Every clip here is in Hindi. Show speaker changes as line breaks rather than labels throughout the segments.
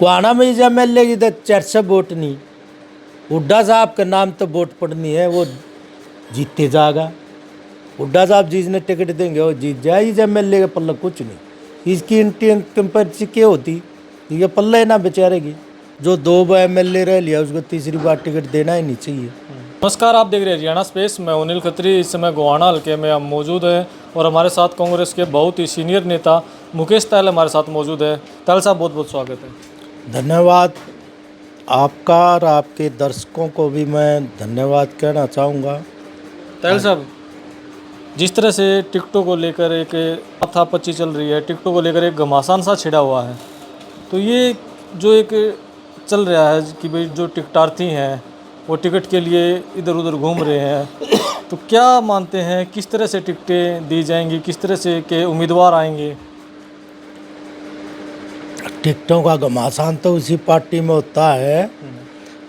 कुआना में जब एमएलए की तो चर्चा वोट नहीं, हुड्डा साहब के नाम तो वोट पड़नी है, वो जीतते जाएगा। हुड्डा साहब जिसने टिकट देंगे वो जीत जाए। एमएलए का पल्ला कुछ नहीं, इसकी कंपेरिटी क्या होती, ये पल्ला ही ना बेचारेगी। जो 2 बार एमएलए रह लिया उसको तीसरी बार टिकट देना ही नहीं चाहिए।
नमस्कार, आप देख रहे हैं हरियाणा स्पेस। मैं अनिल खत्री। इस समय गोहाना हल्के में हम मौजूद हैं और हमारे साथ कांग्रेस के बहुत ही सीनियर नेता मुकेश तायल हमारे साथ मौजूद है। तायल साहब, बहुत बहुत स्वागत है।
धन्यवाद आपका, और आपके दर्शकों को भी मैं धन्यवाद कहना चाहूँगा।
तायल साहब, जिस तरह से टिकटों को लेकर एक हाथापच्ची चल रही है, टिकटों को लेकर एक घमासान सा छिड़ा हुआ है, तो ये जो एक चल रहा है कि भाई जो टिकटार्थी हैं वो टिकट के लिए इधर उधर घूम रहे हैं, तो क्या मानते हैं किस तरह से टिकटें दी जाएंगी, किस तरह से के उम्मीदवार आएंगे?
टिकटों का घमासान तो उसी पार्टी में होता है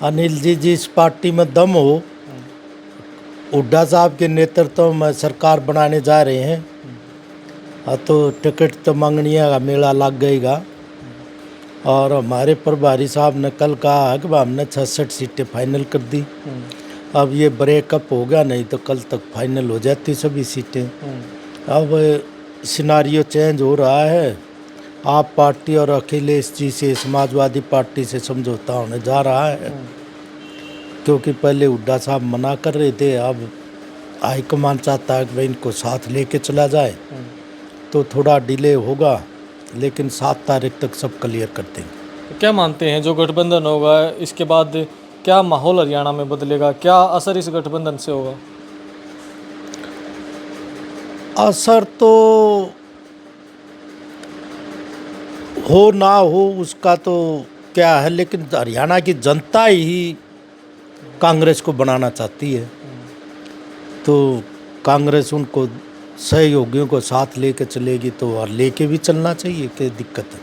अनिल जी, जिस पार्टी में दम हो। हुड्डा साहब के नेतृत्व में सरकार बनाने जा रहे हैं, तो टिकट तो मांगनिया का मेला लग गएगा। और हमारे प्रभारी साहब ने कल कहा कि हमने 66 सीटें फाइनल कर दी। अब ये ब्रेकअप हो गया, नहीं तो कल तक फाइनल हो जाती सभी सीटें। अब सिनारियो चेंज हो रहा है। आप पार्टी और अखिलेश जी से, समाजवादी पार्टी से समझौता होने जा रहा है, क्योंकि पहले हुड्डा साहब मना कर रहे थे। अब हाईकमान चाहता है कि भाई इनको साथ लेके चला जाए, तो थोड़ा डिले होगा, लेकिन 7 तारीख तक सब क्लियर कर देंगे।
तो क्या मानते हैं जो गठबंधन होगा इसके बाद क्या माहौल हरियाणा में बदलेगा, क्या असर इस गठबंधन से होगा?
असर तो हो ना हो उसका तो क्या है, लेकिन हरियाणा की जनता ही कांग्रेस को बनाना चाहती है, तो कांग्रेस उनको सहयोगियों को साथ लेके चलेगी, तो और लेके भी चलना चाहिए। क्या दिक्कत है?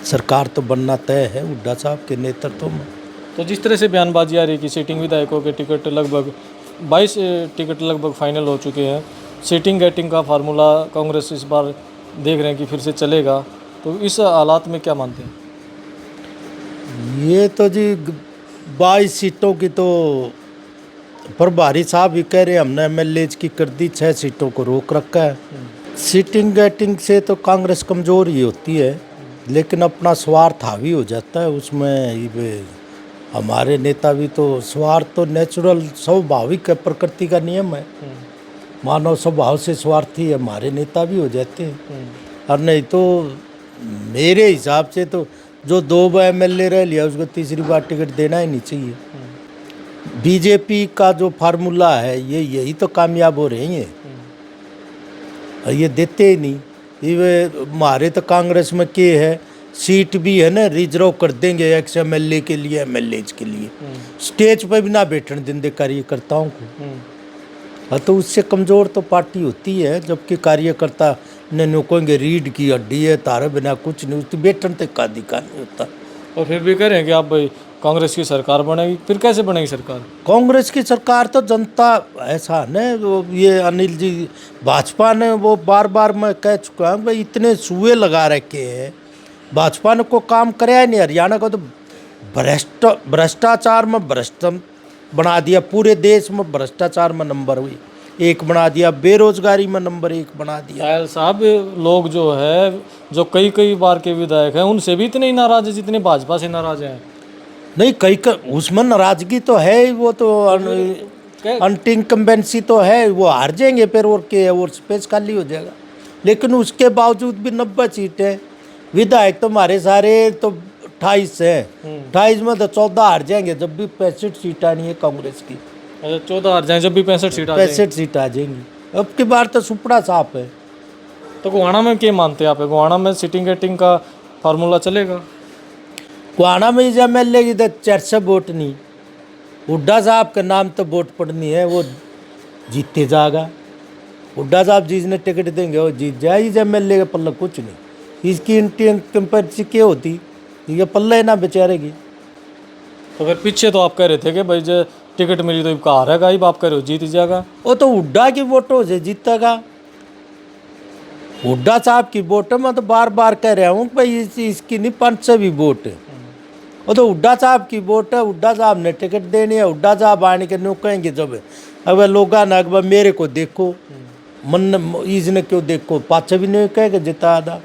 सरकार तो बनना तय है हुड्डा साहब के नेतृत्व में।
तो जिस तरह से बयानबाजी आ रही है कि सीटिंग विधायकों के टिकट लगभग 22 टिकट लगभग फाइनल हो चुके हैं, सीटिंग गेटिंग का फार्मूला कांग्रेस इस बार देख रहे हैं कि फिर से चलेगा, तो इस हालात में क्या मानते हैं?
ये तो जी 22 सीटों की तो प्रभारी साहब भी कह रहे हैं, हमने एमएलए की कर दी, 6 सीटों को रोक रखा है। सीटिंग गेटिंग से तो कांग्रेस कमज़ोर ही होती है, लेकिन अपना स्वार्थ हावी हो जाता है उसमें। हमारे नेता भी तो स्वार्थ तो नेचुरल स्वाभाविक है, प्रकृति का नियम है, मानव स्वभाव से स्वार्थी है, हमारे नेता भी हो जाते हैं। और नहीं तो मेरे हिसाब से तो जो 2 बार एमएलए रह लिया उसको तीसरी बार टिकट देना ही नहीं चाहिए। बीजेपी का जो फार्मूला है यही तो कामयाब हो रही है, और ये देते ही नहीं। ये हमारे तो कांग्रेस में क्या है, सीट भी है ना रिजर्व कर देंगे एक्स एमएलए के लिए, एमएलए के लिए स्टेज पर भी ना बैठने देंगे कार्यकर्ताओं को। तो उससे कमज़ोर तो पार्टी होती है, जबकि कार्यकर्ता ने कहेंगे रीढ़ की हड्डी है, तारे बिना कुछ नहीं, उसकी बैठने तक का अधिकार नहीं होता।
और फिर भी कह रहे हैं कि आप भाई कांग्रेस की सरकार बनेगी, फिर कैसे बनेगी सरकार?
कांग्रेस की सरकार तो जनता ऐसा न वो, ये अनिल जी भाजपा ने वो बार बार मैं कह चुका हूँ भाई, इतने सूए लगा रखे हैं, भाजपा ने को काम कराया नहीं। हरियाणा को तो भ्रष्टाचार में भ्रष्ट बना दिया, पूरे देश में भ्रष्टाचार में नंबर 1 बना दिया, बेरोजगारी में नंबर 1 बना दिया।
तायल साहब, लोग जो है जो कई बार के विधायक हैं उनसे भी इतने ही नाराज है जितने भाजपा से नाराज हैं।
नहीं, उसमें नाराजगी तो है ही, वो तो अनइनकम्बेंसी तो है, वो हार जाएंगे फिर, और क्या, और स्पेस खाली हो जाएगा। लेकिन उसके बावजूद भी 90 सीटें, विधायक तो हमारे सारे तो 28 हैं, 28 में तो 14 हार जाएंगे, जब भी 65 सीट आनी है कांग्रेस की।
अच्छा, 14 हार जाएं जब भी 65
सीट आ जाएंगी। अब की बार तो सुपड़ा साफ है।
तो गोहाना में क्या मानते हैं आप? गोहाना में सीटिंग गेटिंग का फार्मूला चलेगा?
कुआना में जब एमएलए की तो चर्चा वोट नहीं, हुड्डा साहब के नाम तो वोट पड़नी है, वो जीतते जाएगा। हुड्डा साहब जिसने टिकट देंगे वो जीत जाए। जब एमएलए का पल्ला कुछ नहीं, इसकी कंपेरिटी क्या होती, ये पल्ला ही ना बेचारेगी।
तो फिर पीछे तो आप कह रहे थे कि भाई जो टिकट मिली तो इनका हारेगा, आप कह रहे हो जीत जाएगा।
वो तो हुड्डा की वोटों से जीतेगा। हुड्डा साहब की वोट मैं तो बार बार कह रहा हूँ भाई, इसकी नहीं 500 भी वोट वो तो हुड्डा साहब की वोट है, हुड्डा साहब ने टिकट देनी है, हुड्डा साहब आने के न्यू कहेंगे जब अब लोग ना मेरे को देखो मन इसने क्यों देखो पाछे भी नहीं कहेगा जिता आधा